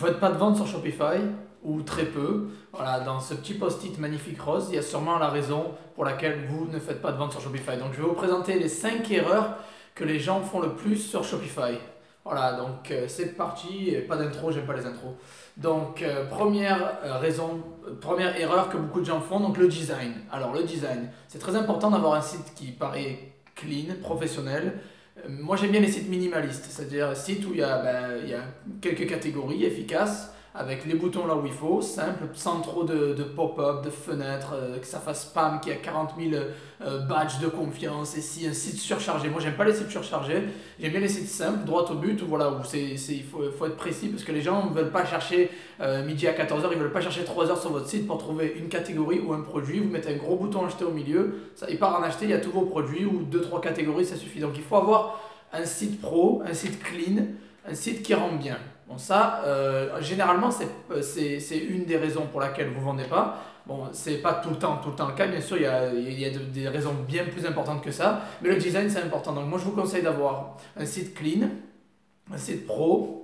Vous faites pas de vente sur Shopify, ou très peu. Voilà, dans ce petit post-it magnifique rose, il y a sûrement la raison pour laquelle vous ne faites pas de vente sur Shopify. Donc je vais vous présenter les 5 erreurs que les gens font le plus sur Shopify. Voilà, donc c'est parti, pas d'intro, j'aime pas les intros. Donc première première erreur que beaucoup de gens font, donc le design. Alors le design, c'est très important d'avoir un site qui paraît clean, professionnel. Moi j'aime bien les sites minimalistes, c'est-à-dire un site où il y a quelques catégories efficaces, avec les boutons là où il faut, simple, sans trop de pop-up, de fenêtres, que ça fasse spam, qu'il y a 40 000 badges de confiance, et si un site surchargé. Moi j'aime pas les sites surchargés, j'aime bien les sites simples, droit au but, où, voilà, où il faut être précis, parce que les gens ne veulent pas chercher midi à 14h, ils ne veulent pas chercher 3 heures sur votre site pour trouver une catégorie ou un produit. Vous mettez un gros bouton acheter au milieu, ça, il part en acheter, il y a tous vos produits, ou 2-3 catégories, ça suffit. Donc il faut avoir un site pro, un site clean, un site qui rend bien. Bon, ça, généralement, c'est une des raisons pour laquelle vous ne vendez pas. Bon, c'est pas tout le temps le cas, bien sûr, il y a des raisons bien plus importantes que ça, mais le design, c'est important. Donc moi, je vous conseille d'avoir un site clean, un site pro,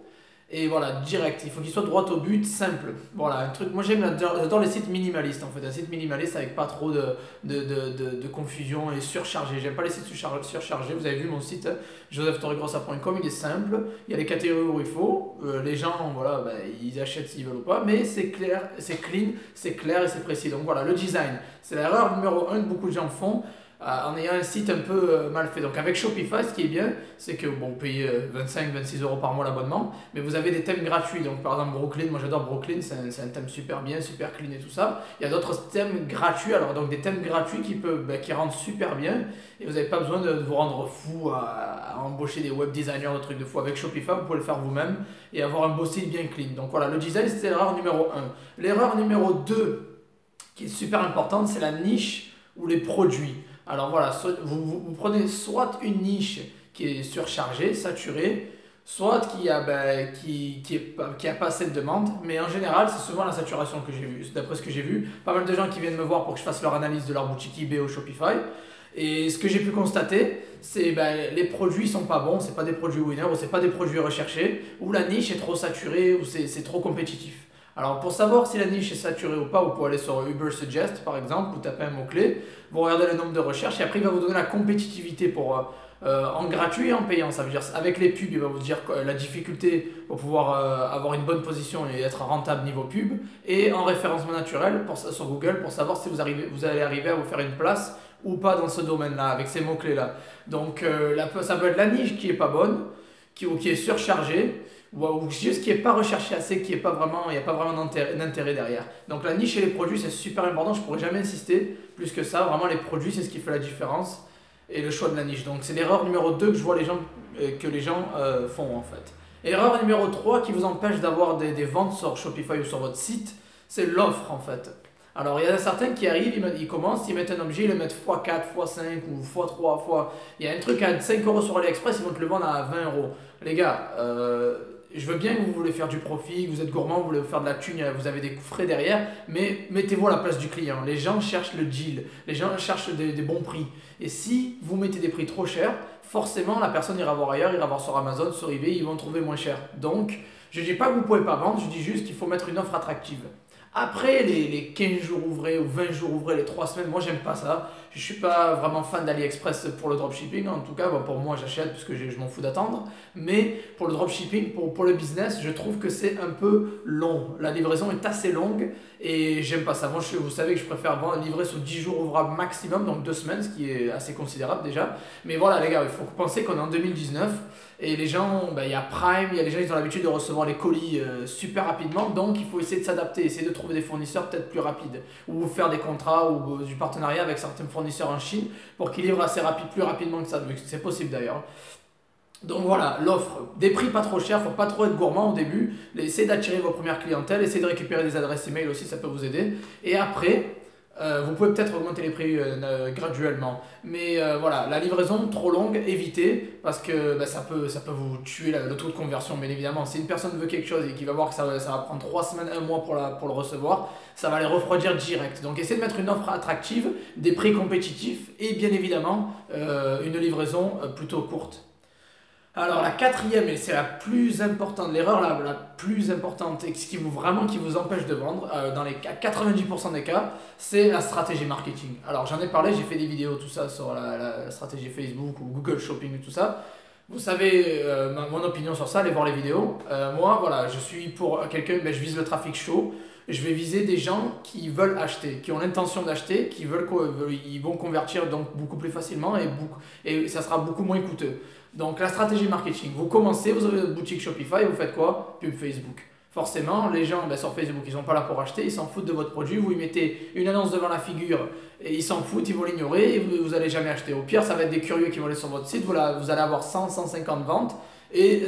et voilà, direct. Il faut qu'il soit droit au but, simple. Voilà, un truc. Moi, j'adore les sites minimalistes, en fait. Un site minimaliste avec pas trop de confusion et surchargé. J'aime pas les sites surchargés. Vous avez vu mon site, josephtorregrossa.com, il est simple. Il y a les catégories où il faut. Les gens, voilà, bah, ils achètent s'ils veulent ou pas. Mais c'est clair, c'est clean, c'est clair et c'est précis. Donc voilà, le design, c'est l'erreur numéro 1 que beaucoup de gens font, en ayant un site un peu mal fait. Donc avec Shopify, ce qui est bien, c'est que bon, vous payez 25-26 euros par mois l'abonnement, mais vous avez des thèmes gratuits. Donc par exemple Brooklyn, moi j'adore Brooklyn, c'est un thème super bien, super clean et tout ça. Il y a d'autres thèmes gratuits, alors donc des thèmes gratuits qui rendent super bien, et vous n'avez pas besoin de vous rendre fou à embaucher des web designers, des trucs de fou. Avec Shopify, vous pouvez le faire vous-même et avoir un beau site bien clean. Donc voilà, le design, c'était l'erreur numéro 1. L'erreur numéro 2, qui est super importante, c'est la niche ou les produits. Alors voilà, vous prenez soit une niche qui est surchargée, saturée, soit qui a pas assez de demande, mais en général, c'est souvent la saturation que j'ai vue. D'après ce que j'ai vu, pas mal de gens qui viennent me voir pour que je fasse leur analyse de leur boutique eBay ou Shopify. Et ce que j'ai pu constater, c'est les produits sont pas bons, c'est pas des produits winner, ou c'est pas des produits recherchés, ou la niche est trop saturée, ou c'est trop compétitif. Alors pour savoir si la niche est saturée ou pas, vous pouvez aller sur Ubersuggest par exemple, vous tapez un mot-clé, vous regardez le nombre de recherches, et après il va vous donner la compétitivité en gratuit et en payant. Ça veut dire avec les pubs, il va vous dire la difficulté pour pouvoir avoir une bonne position et être rentable niveau pub, et en référencement naturel sur Google pour savoir si vous allez arriver à vous faire une place ou pas dans ce domaine-là, avec ces mots-clés-là. Donc ça peut être la niche qui est pas bonne, qui est surchargée, ou juste qui n'est pas recherché assez, il n'y a pas vraiment d'intérêt derrière. Donc la niche et les produits, c'est super important, je ne pourrais jamais insister plus que ça. Vraiment, les produits, c'est ce qui fait la différence, et le choix de la niche. Donc c'est l'erreur numéro 2 que je vois que les gens font en fait. Erreur numéro 3 qui vous empêche d'avoir des ventes sur Shopify ou sur votre site, c'est l'offre en fait. Alors, il y en a certains qui arrivent, ils commencent, ils mettent un objet, ils le mettent x4, x5 ou x3, Il y a un truc à 5 euros sur AliExpress, ils vont te le vendre à 20 euros. Les gars, je veux bien que vous voulez faire du profit, que vous êtes gourmand, vous voulez faire de la thune, vous avez des frais derrière, mais mettez-vous à la place du client. Les gens cherchent le deal, les gens cherchent des bons prix. Et si vous mettez des prix trop chers, forcément la personne ira voir ailleurs, ira voir sur Amazon, sur eBay, ils vont trouver moins cher. Donc, je ne dis pas que vous ne pouvez pas vendre, je dis juste qu'il faut mettre une offre attractive. Après les 15 jours ouvrés ou 20 jours ouvrés, les 3 semaines, moi j'aime pas ça. Je suis pas vraiment fan d'AliExpress pour le dropshipping. En tout cas, pour moi j'achète parce que je m'en fous d'attendre. Mais pour le dropshipping, pour le business, je trouve que c'est un peu long. La livraison est assez longue et j'aime pas ça. Moi, vous savez que je préfère livrer sur 10 jours ouvrables maximum, donc 2 semaines, ce qui est assez considérable déjà. Mais voilà les gars, il faut penser qu'on est en 2019 et les gens, il y a Prime, il y a les gens qui ont l'habitude de recevoir les colis super rapidement. Donc il faut essayer de s'adapter, essayer de trouver des fournisseurs peut-être plus rapides, ou faire des contrats ou du partenariat avec certains fournisseurs en Chine pour qu'ils livrent plus rapidement que ça. C'est possible d'ailleurs. Donc voilà, l'offre, des prix pas trop chers, faut pas trop être gourmand au début, essayez d'attirer vos premières clientèles, essayez de récupérer des adresses email aussi, ça peut vous aider. Et après, vous pouvez peut-être augmenter les prix graduellement. Mais voilà, la livraison trop longue, évitez, parce que ça peut vous tuer le taux de conversion, bien évidemment. Si une personne veut quelque chose et qu'il va voir que ça va prendre 3 semaines, 1 mois pour le recevoir, ça va les refroidir direct. Donc essayez de mettre une offre attractive, des prix compétitifs et bien évidemment une livraison plutôt courte. Alors la quatrième, et c'est la plus importante, l'erreur la plus importante et ce qui vous, vraiment qui vous empêche de vendre, dans les 90% des cas, c'est la stratégie marketing. Alors j'en ai parlé, j'ai fait des vidéos, tout ça, sur la stratégie Facebook ou Google Shopping et tout ça. Vous savez mon opinion sur ça, allez voir les vidéos. Moi, voilà, je suis pour quelqu'un, je vise le trafic chaud. Je vais viser des gens qui veulent acheter, qui ont l'intention d'acheter, ils vont convertir donc beaucoup plus facilement et ça sera beaucoup moins coûteux. Donc la stratégie marketing, vous commencez, vous avez votre boutique Shopify, vous faites quoi? Pub Facebook. Forcément, les gens sur Facebook, ils sont pas là pour acheter, ils s'en foutent de votre produit, vous y mettez une annonce devant la figure et ils s'en foutent, ils vont l'ignorer et vous n'allez jamais acheter. Au pire, ça va être des curieux qui vont aller sur votre site, vous allez avoir 100, 150 ventes et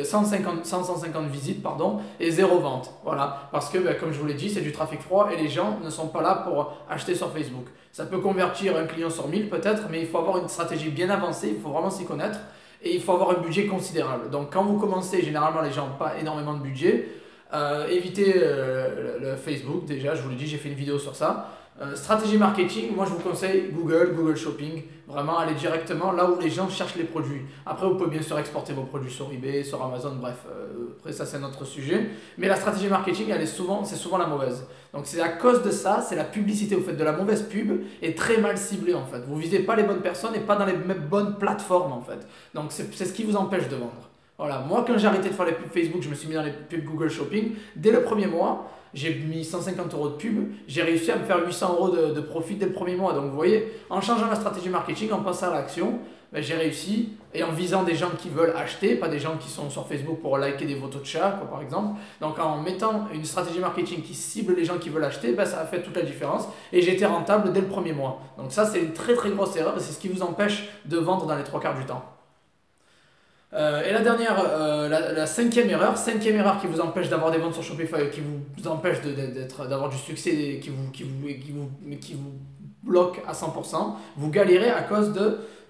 150 visites pardon, et 0 vente. Voilà, parce que comme je vous l'ai dit, c'est du trafic froid et les gens ne sont pas là pour acheter sur Facebook. Ça peut convertir un client sur 1000 peut-être, mais il faut avoir une stratégie bien avancée, il faut vraiment s'y connaître et il faut avoir un budget considérable. Donc quand vous commencez, généralement les gens n'ont pas énormément de budget. Évitez le Facebook, déjà, je vous l'ai dit, j'ai fait une vidéo sur ça. Stratégie marketing, moi je vous conseille Google Shopping, vraiment aller directement là où les gens cherchent les produits. Après vous pouvez bien sûr exporter vos produits sur eBay, sur Amazon, bref, après ça c'est un autre sujet. Mais la stratégie marketing, c'est souvent la mauvaise. Donc c'est à cause de ça, c'est la publicité, vous faites de la mauvaise pub et très mal ciblée en fait. Vous visez pas les bonnes personnes et pas dans les bonnes plateformes en fait. Donc c'est ce qui vous empêche de vendre. Voilà, moi quand j'ai arrêté de faire les pubs Facebook, je me suis mis dans les pubs Google Shopping. Dès le premier mois, j'ai mis 150 € de pub, j'ai réussi à me faire 800 € de profit dès le premier mois. Donc vous voyez, en changeant la stratégie marketing, en passant à l'action, j'ai réussi. Et en visant des gens qui veulent acheter, pas des gens qui sont sur Facebook pour liker des photos de chats, par exemple. Donc en mettant une stratégie marketing qui cible les gens qui veulent acheter, ça a fait toute la différence. Et j'ai été rentable dès le premier mois. Donc ça c'est une très très grosse erreur et c'est ce qui vous empêche de vendre dans les 3/4 du temps. Et la dernière, la cinquième erreur qui vous empêche d'avoir des ventes sur Shopify, qui vous empêche d'avoir du succès, qui vous bloque à 100%, vous galérez à cause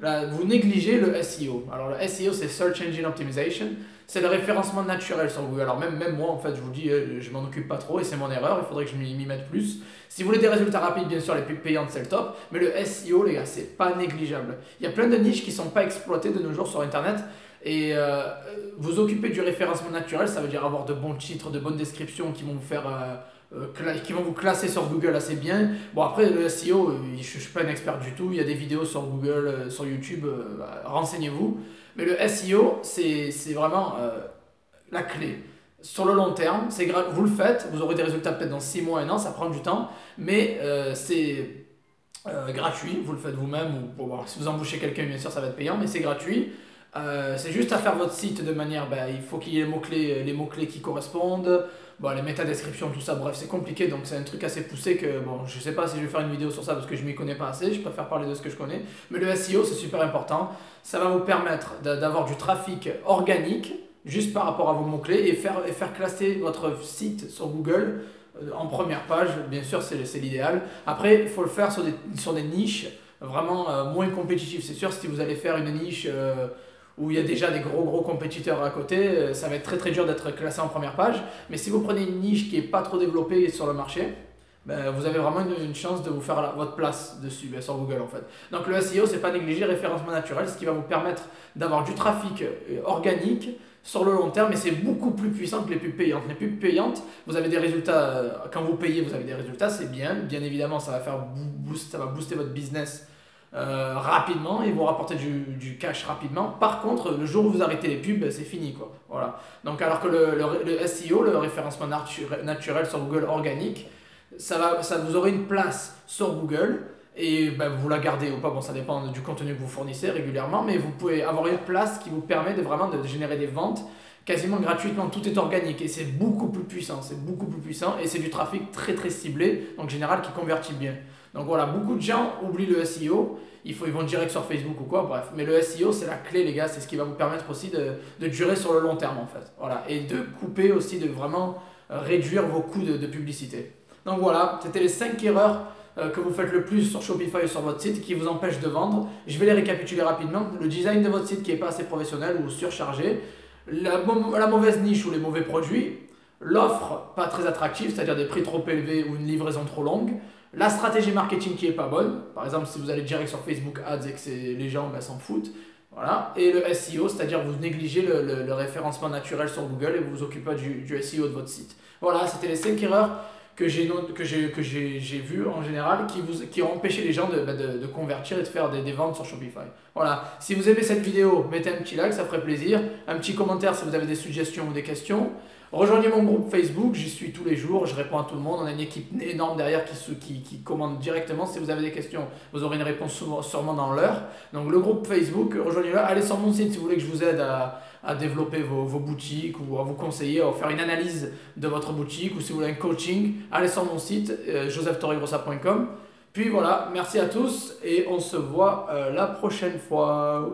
vous négligez le SEO. Alors le SEO c'est Search Engine Optimization, c'est le référencement naturel sur Google. Alors même moi en fait je vous dis, je m'en occupe pas trop et c'est mon erreur, il faudrait que je m'y mette plus. Si vous voulez des résultats rapides, bien sûr les pubs payantes c'est le top, mais le SEO les gars c'est pas négligeable. Il y a plein de niches qui sont pas exploitées de nos jours sur internet. Et vous occuper du référencement naturel, ça veut dire avoir de bons titres, de bonnes descriptions qui vont vous faire, qui vont vous classer sur Google assez bien. Bon après le SEO, je ne suis pas un expert du tout, il y a des vidéos sur Google, sur YouTube, renseignez-vous. Mais le SEO, c'est vraiment la clé. Sur le long terme, vous le faites, vous aurez des résultats peut-être dans 6 mois, 1 an, ça prend du temps, mais c'est gratuit, vous le faites vous-même, ou si vous embauchez quelqu'un, bien sûr ça va être payant, mais c'est gratuit. C'est juste à faire votre site de manière, il faut qu'il y ait les mots-clés qui correspondent, les métadescriptions, tout ça, bref c'est compliqué donc c'est un truc assez poussé que je sais pas si je vais faire une vidéo sur ça parce que je m'y connais pas assez, je préfère parler de ce que je connais, mais le SEO c'est super important, ça va vous permettre d'avoir du trafic organique juste par rapport à vos mots-clés et faire classer votre site sur Google en première page, bien sûr c'est l'idéal. Après il faut le faire sur des niches vraiment moins compétitives, c'est sûr si vous allez faire une niche où il y a déjà des gros compétiteurs à côté, ça va être très dur d'être classé en première page. Mais si vous prenez une niche qui n'est pas trop développée sur le marché, vous avez vraiment une chance de vous faire votre place dessus, sur Google en fait. Donc le SEO, c'est pas négliger, référencement naturel, ce qui va vous permettre d'avoir du trafic organique sur le long terme, mais c'est beaucoup plus puissant que les pubs payantes. Les pubs payantes, vous avez des résultats, quand vous payez, vous avez des résultats, c'est bien évidemment, ça va booster votre business rapidement et vous rapporter du cash rapidement. Par contre, le jour où vous arrêtez les pubs, c'est fini quoi. Voilà. Donc alors que le SEO, le référencement naturel sur Google organique, vous aurez une place sur Google et vous la gardez ou pas, ça dépend du contenu que vous fournissez régulièrement, mais vous pouvez avoir une place qui vous permet de générer des ventes quasiment gratuitement, tout est organique et c'est beaucoup plus puissant, et c'est du trafic très très ciblé, donc général qui convertit bien. Donc voilà, beaucoup de gens oublient le SEO, ils vont direct sur Facebook ou quoi, bref. Mais le SEO c'est la clé les gars, c'est ce qui va vous permettre aussi de durer sur le long terme en fait. Voilà, et de couper aussi, de vraiment réduire vos coûts de publicité. Donc voilà, c'était les 5 erreurs que vous faites le plus sur Shopify ou sur votre site qui vous empêchent de vendre. Je vais les récapituler rapidement. Le design de votre site qui n'est pas assez professionnel ou surchargé, la mauvaise niche ou les mauvais produits, l'offre pas très attractive, c'est-à-dire des prix trop élevés ou une livraison trop longue, la stratégie marketing qui est pas bonne, par exemple si vous allez direct sur Facebook Ads et que les gens s'en foutent, Voilà. Et le SEO, c'est-à-dire vous négligez le référencement naturel sur Google et vous vous occupez pas du SEO de votre site. Voilà, c'était les 5 erreurs que j'ai vues en général qui ont empêché les gens de convertir et de faire des ventes sur Shopify. Voilà, si vous aimez cette vidéo, mettez un petit like, ça ferait plaisir. Un petit commentaire si vous avez des suggestions ou des questions. Rejoignez mon groupe Facebook, j'y suis tous les jours, je réponds à tout le monde. On a une équipe énorme derrière qui commande directement. Si vous avez des questions, vous aurez une réponse sûrement dans l'heure. Donc le groupe Facebook, rejoignez-le. Allez sur mon site si vous voulez que je vous aide à développer vos boutiques ou à vous conseiller, à faire une analyse de votre boutique ou si vous voulez un coaching, allez sur mon site josephtorregrossa.com. Puis voilà, merci à tous et on se voit la prochaine fois.